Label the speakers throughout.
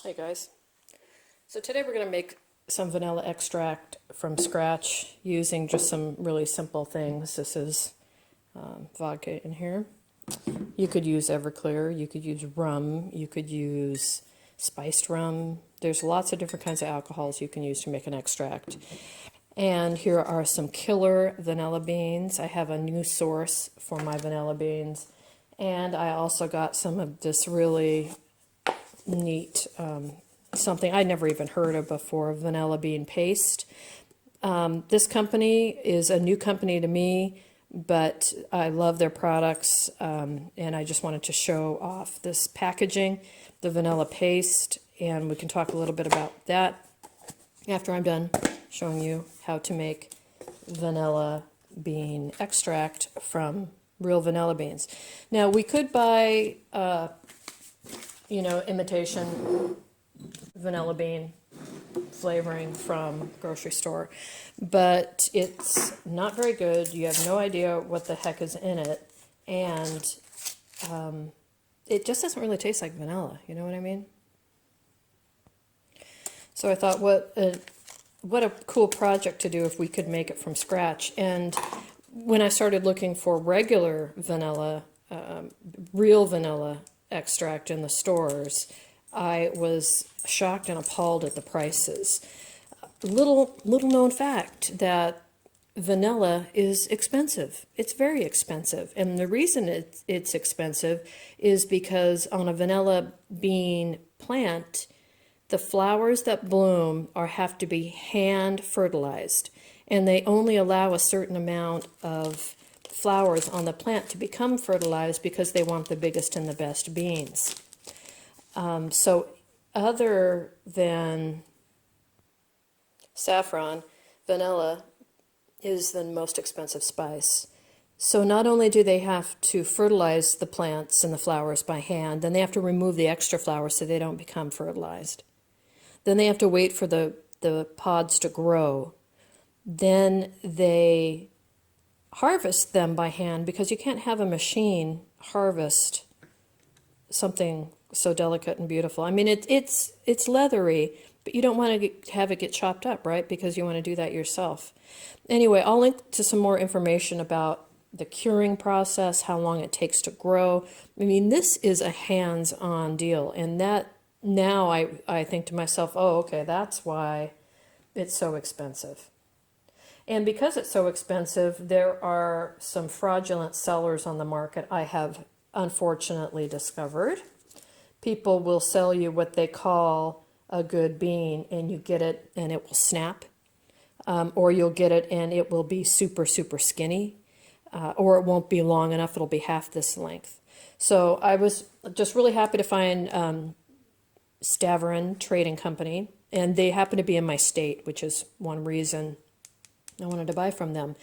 Speaker 1: Hey guys. So today we're going to make some vanilla extract from scratch using just some really simple things. This is vodka in here. You could use Everclear, you could use rum, you could use spiced rum. There's lots of different kinds of alcohols you can use to make an extract. And here are some killer vanilla beans. I have a new source for my vanilla beans. And I also got some of this really neat something I'd never even heard of before, vanilla bean paste. This company is a new company to me, but I love their products, and I just wanted to show off this packaging, the vanilla paste, and we can talk a little bit about that after I'm done showing you how to make vanilla bean extract from real vanilla beans. Now, we could buy imitation vanilla bean flavoring from grocery store, but it's not very good. You have no idea what the heck is in it, and it just doesn't really taste like vanilla. You know what I mean? So I thought, what a cool project to do if we could make it from scratch. And when I started looking for regular vanilla, real vanilla extract in the stores, I was shocked and appalled at the prices. Little known fact that vanilla is expensive. It's very expensive. And the reason it's expensive is because on a vanilla bean plant, the flowers that bloom have to be hand fertilized. And they only allow a certain amount of flowers on the plant to become fertilized because they want the biggest and the best beans. So other than saffron, vanilla is the most expensive spice. So not only do they have to fertilize the plants and the flowers by hand, then they have to remove the extra flowers so they don't become fertilized. Then they have to wait for the pods to grow. Then they harvest them by hand because you can't have a machine harvest something so delicate and beautiful. I mean, it's leathery, but you don't want to have it get chopped up, right? Because you want to do that yourself. Anyway, I'll link to some more information about the curing process, how long it takes to grow. I mean, this is a hands-on deal, and that now I think to myself, oh, okay, that's why it's so expensive. And because it's so expensive, there are some fraudulent sellers on the market I have unfortunately discovered. People will sell you what they call a good bean, and you get it and it will snap, or you'll get it and it will be super, super skinny, or it won't be long enough, it'll be half this length. So I was just really happy to find Stavron Trading Company, and they happen to be in my state, which is one reason I wanted to buy from them.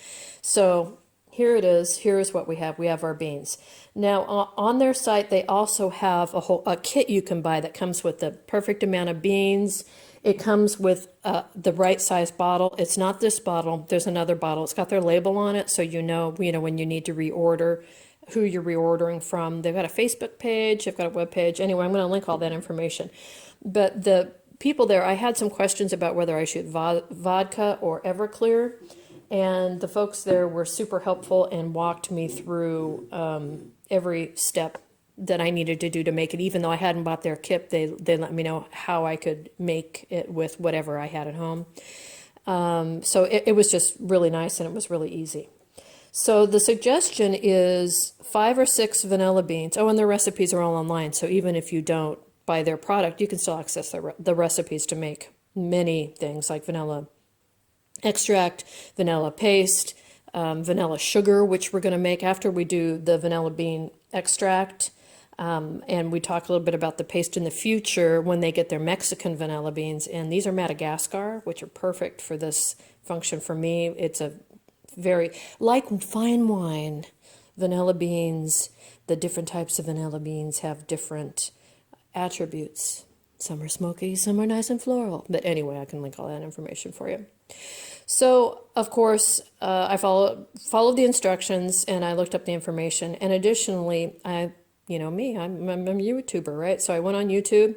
Speaker 1: So here it is. Here's what we have. We have our beans. Now, on their site, they also have a kit you can buy that comes with the perfect amount of beans. It comes with the right size bottle. It's not this bottle. There's another bottle. It's got their label on it, so you know when you need to reorder, who you're reordering from. They've got a Facebook page. They've got a web page. Anyway, I'm going to link all that information. But the people there, I had some questions about whether I should vodka or Everclear. And the folks there were super helpful and walked me through every step that I needed to do to make it. Even though I hadn't bought their kit, they let me know how I could make it with whatever I had at home. So it was just really nice, and it was really easy. So the suggestion is 5 or 6 vanilla beans. Oh, and their recipes are all online, so even if you don't buy their product, you can still access the recipes to make many things like vanilla extract, vanilla paste, vanilla sugar, which we're going to make after we do the vanilla bean extract. And we talk a little bit about the paste in the future when they get their Mexican vanilla beans. And these are Madagascar, which are perfect for this function for me. It's a very, like fine wine, vanilla beans, the different types of vanilla beans have different attributes. Some are smoky, some are nice and floral. But anyway, I can link all that information for you. So, of course, I followed the instructions, and I looked up the information. And additionally, I'm a YouTuber, right? So I went on YouTube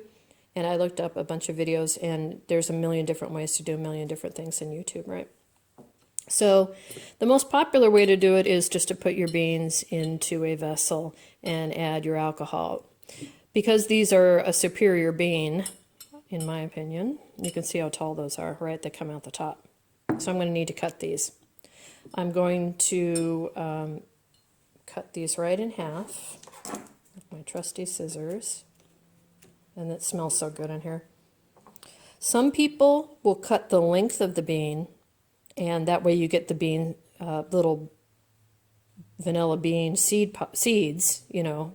Speaker 1: And I looked up a bunch of videos, and there's a million different ways to do a million different things in YouTube, right? So the most popular way to do it is just to put your beans into a vessel and add your alcohol. Because these are a superior bean, in my opinion, you can see how tall those are, right? They come out the top. So I'm going to need to cut these. I'm going to cut these right in half with my trusty scissors. And it smells so good in here. Some people will cut the length of the bean, and that way you get the bean, little vanilla bean seeds, you know,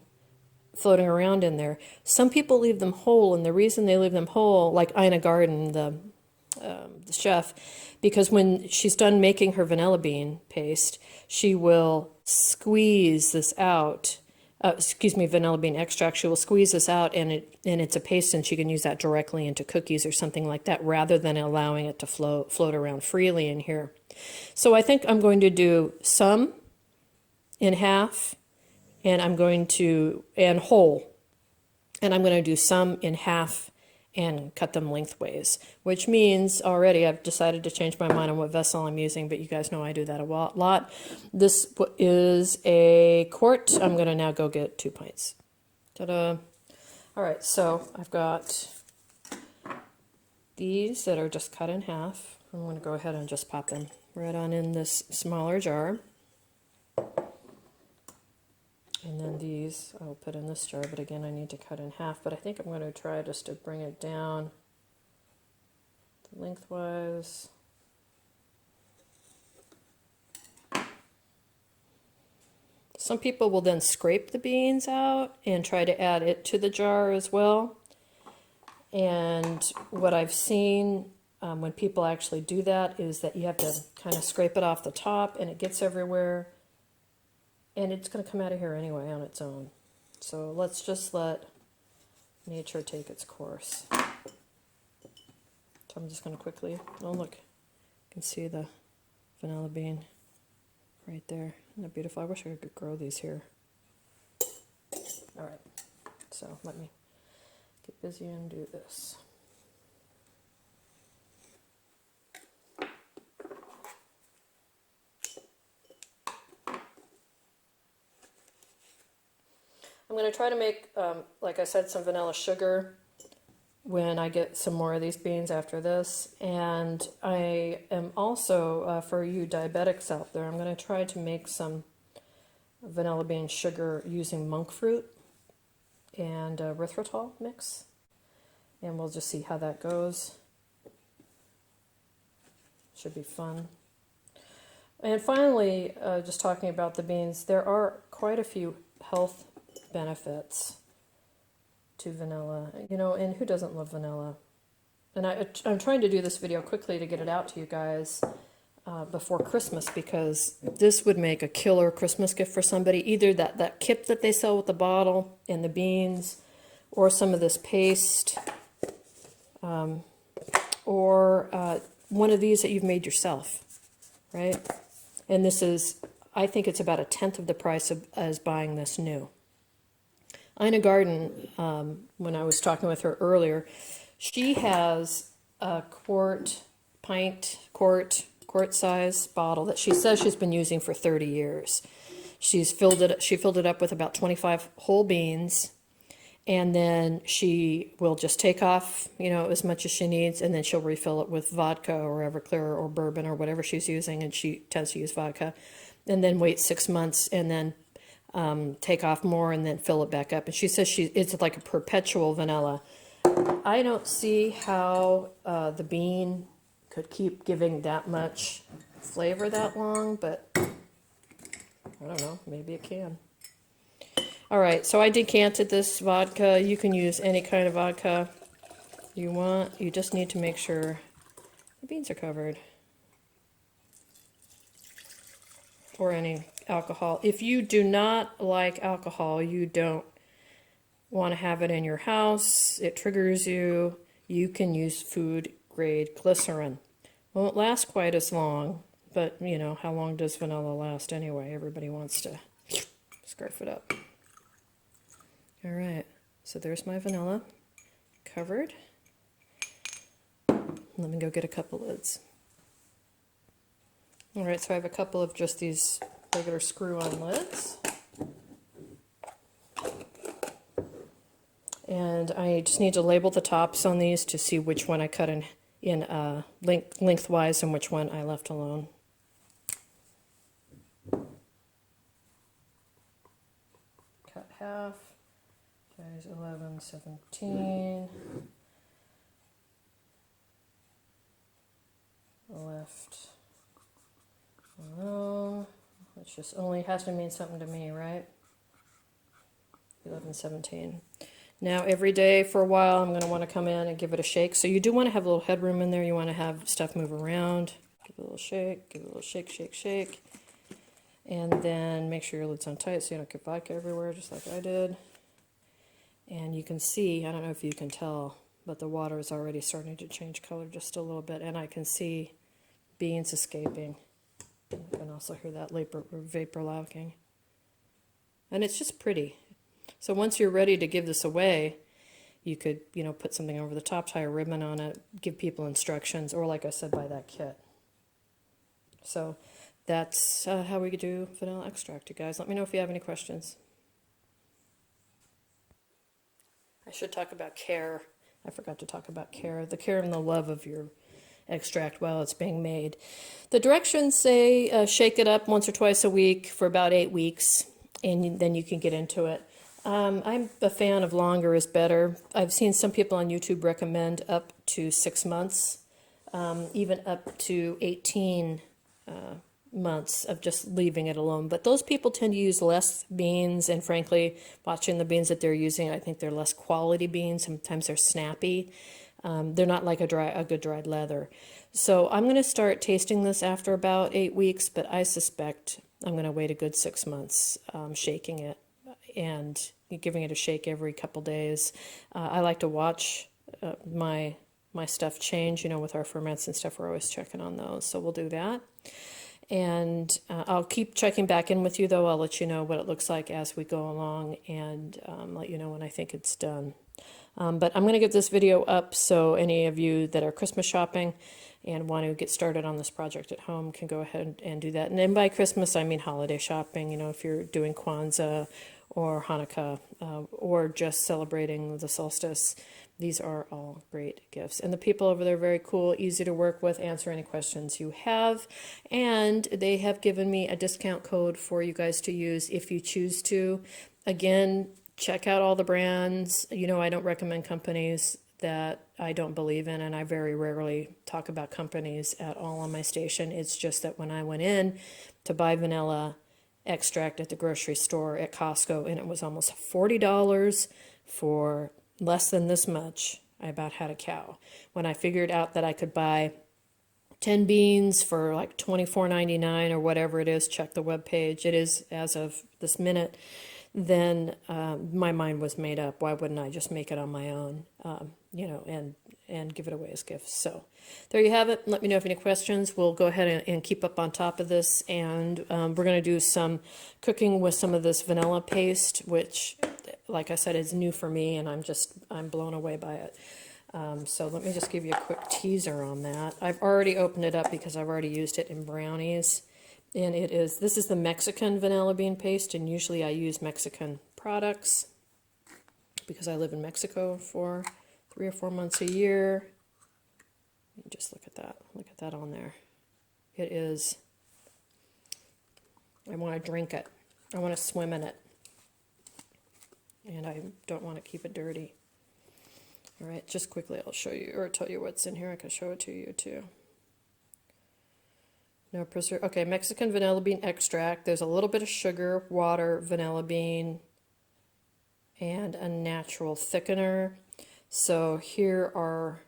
Speaker 1: floating around in there. Some people leave them whole, and the reason they leave them whole, like Ina Garten, the chef, because when she's done making her vanilla bean paste, she will squeeze this out. Vanilla bean extract. She will squeeze this out, and it's a paste, and she can use that directly into cookies or something like that, rather than allowing it to float around freely in here. So I think I'm going to do some in half, and and whole, and I'm going to do some in half and cut them lengthways, which means already I've decided to change my mind on what vessel I'm using, but you guys know I do that a lot. This is a quart. I'm going to now go get 2 pints. Ta-da. All right, so I've got these that are just cut in half. I'm going to go ahead and just pop them right on in this smaller jar. And then these I'll put in this jar, but again I need to cut in half, but I think I'm going to try just to bring it down lengthwise. Some people will then scrape the beans out and try to add it to the jar as well. And what I've seen when people actually do that is that you have to kind of scrape it off the top, and it gets everywhere. And it's going to come out of here anyway on its own. So let's just let nature take its course. So I'm just going to quickly, oh look, you can see the vanilla bean right there. Isn't that beautiful? I wish I could grow these here. All right, so let me get busy and do this. I'm going to try to make, like I said, some vanilla sugar when I get some more of these beans after this. And I am also, for you diabetics out there, I'm going to try to make some vanilla bean sugar using monk fruit and erythritol mix. And we'll just see how that goes. Should be fun. And finally, just talking about the beans, there are quite a few health benefits to vanilla, you know, and who doesn't love vanilla? And I'm trying to do this video quickly to get it out to you guys before Christmas, because this would make a killer Christmas gift for somebody. Either that kit that they sell with the bottle and the beans, or some of this paste, or one of these that you've made yourself, right? And this is, I think it's about 1/10 of the price as buying this new. Ina Garten, when I was talking with her earlier, she has a quart size bottle that she says she's been using for 30 years. She filled it up with about 25 whole beans, and then she will just take off, you know, as much as she needs, and then she'll refill it with vodka or Everclear or bourbon or whatever she's using, and she tends to use vodka, and then wait 6 months, and then take off more, and then fill it back up. And she says it's like a perpetual vanilla. I don't see how the bean could keep giving that much flavor that long, but I don't know, maybe it can. All right, so I decanted this vodka. You can use any kind of vodka you want. You just need to make sure the beans are covered. Or any alcohol. If you do not like alcohol, you don't want to have it in your house, it triggers you, you can use food grade glycerin. Won't last quite as long, but you know, how long does vanilla last anyway? Everybody wants to scarf it up. All right, so there's my vanilla. covered. Let me go get a couple lids. All right, so I have a couple of just these regular screw-on lids. And I just need to label the tops on these to see which one I cut in lengthwise and which one I left alone. Cut half, size 11, 17. Left alone, which just only has to mean something to me, right? 11, 17. Now every day for a while I'm going to want to come in and give it a shake. So you do want to have a little headroom in there. You want to have stuff move around. Give it a little shake, give it a little shake, shake, shake. And then make sure your lid's on tight so you don't get vodka everywhere, just like I did. And you can see, I don't know if you can tell, but the water is already starting to change color just a little bit. And I can see beans escaping. You can also hear that vapor locking. And it's just pretty. So once you're ready to give this away, you could, put something over the top, tie a ribbon on it, give people instructions, or like I said, buy that kit. So that's how we do vanilla extract, you guys. Let me know if you have any questions. I should talk about care. I forgot to talk about care. The care and the love of your extract while it's being made. The directions say shake it up once or twice a week for about 8 weeks, and then you can get into it. I'm a fan of longer is better. I've seen some people on YouTube recommend up to 6 months, even up to 18 months of just leaving it alone. But those people tend to use less beans, and frankly, watching the beans that they're using, I think they're less quality beans. Sometimes they're snappy. They're not like a good dried leather. So I'm going to start tasting this after about 8 weeks, but I suspect I'm going to wait a good 6 months shaking it and giving it a shake every couple days. I like to watch my stuff change, with our ferments and stuff. We're always checking on those, so we'll do that. And I'll keep checking back in with you, though. I'll let you know what it looks like as we go along, and let you know when I think it's done. But I'm going to get this video up so any of you that are Christmas shopping and want to get started on this project at home can go ahead and do that. And then by Christmas, I mean holiday shopping, if you're doing Kwanzaa or Hanukkah or just celebrating the solstice. These are all great gifts. And the people over there are very cool, easy to work with, answer any questions you have. And they have given me a discount code for you guys to use if you choose to. Again, check out all the brands. I don't recommend companies that I don't believe in, and I very rarely talk about companies at all on my station. It's just that when I went in to buy vanilla extract at the grocery store at Costco, and it was almost $40 for less than this much, I about had a cow. When I figured out that I could buy 10 beans for like $24.99 or whatever it is, check the webpage, it is as of this minute, then my mind was made up. Why wouldn't I just make it on my own, and give it away as gifts? So there you have it. Let me know if any questions. We'll go ahead and keep up on top of this, and we're going to do some cooking with some of this vanilla paste, which, like I said, is new for me, and I'm blown away by it. So let me just give you a quick teaser on that. I've already opened it up because I've already used it in brownies. And this is the Mexican vanilla bean paste, and usually I use Mexican products because I live in Mexico for 3 or 4 months a year. Just look at that on there. It is, I want to drink it. I want to swim in it. And I don't want to keep it dirty. All right, just quickly I'll show you, or tell you what's in here. I can show it to you too. No preserve. Okay, Mexican vanilla bean extract. There's a little bit of sugar, water, vanilla bean, and a natural thickener. So here are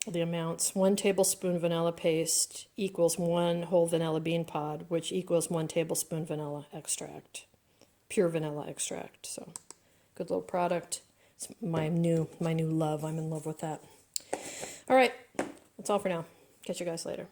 Speaker 1: the amounts. 1 tablespoon vanilla paste equals 1 whole vanilla bean pod, which equals 1 tablespoon vanilla extract, pure vanilla extract. So good little product. It's my new love. I'm in love with that. All right, that's all for now. Catch you guys later.